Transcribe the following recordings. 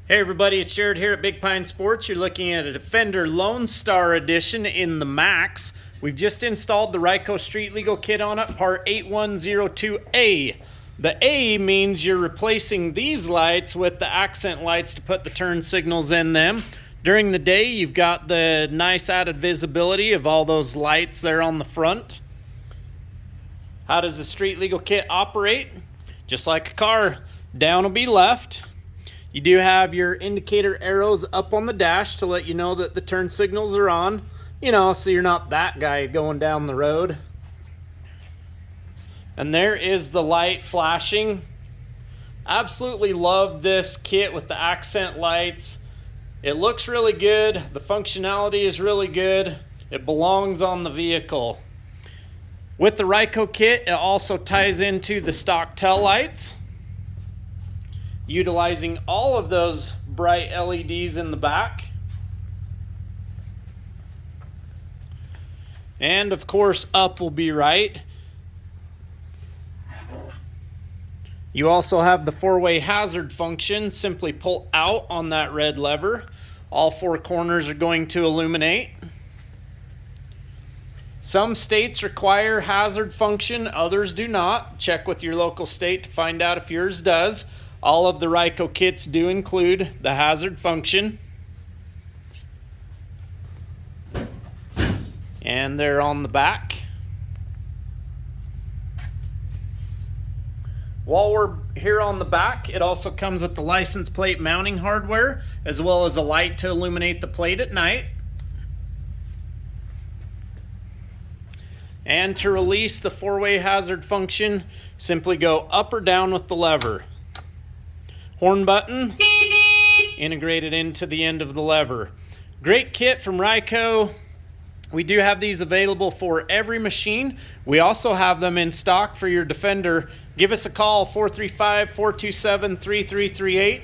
Hey everybody, it's Jared here at Big Pine Sports. You're looking at a Defender Lone Star Edition in the Max. We've just installed the Ryco Street Legal Kit on it, part 8102A. The A means you're replacing these lights with the accent lights to put the turn signals in them. During the day, you've got the nice added visibility of all those lights there on the front. How does the Street Legal Kit operate? Just like a car, down will be left. You do have your indicator arrows up on the dash to let you know that the turn signals are on, so you're not that guy going down the road. And there is the light flashing. Absolutely love this kit with the accent lights. It looks really good. The functionality is really good. It belongs on the vehicle. With the Ryco kit, it also ties into the stock tail lights, utilizing all of those bright LEDs in the back. And of course, up will be right. You also have the four-way hazard function. Simply pull out on that red lever. All four corners are going to illuminate. Some states require hazard function, others do not. Check with your local state to find out if yours does. All of the Ryco kits do include the hazard function. And they're on the back. While we're here on the back, it also comes with the license plate mounting hardware, as well as a light to illuminate the plate at night. And to release the four-way hazard function, simply go up or down with the lever. Horn button integrated into the end of the lever. Great kit from Ryco. We do have these available for every machine. We also have them in stock for your Defender. Give us a call, 435-427-3338.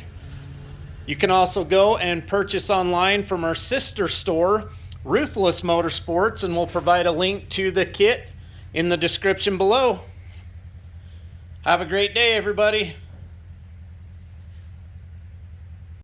You can also go and purchase online from our sister store, Ruthless Motorsports, and we'll provide a link to the kit in the description below. Have a great day, everybody.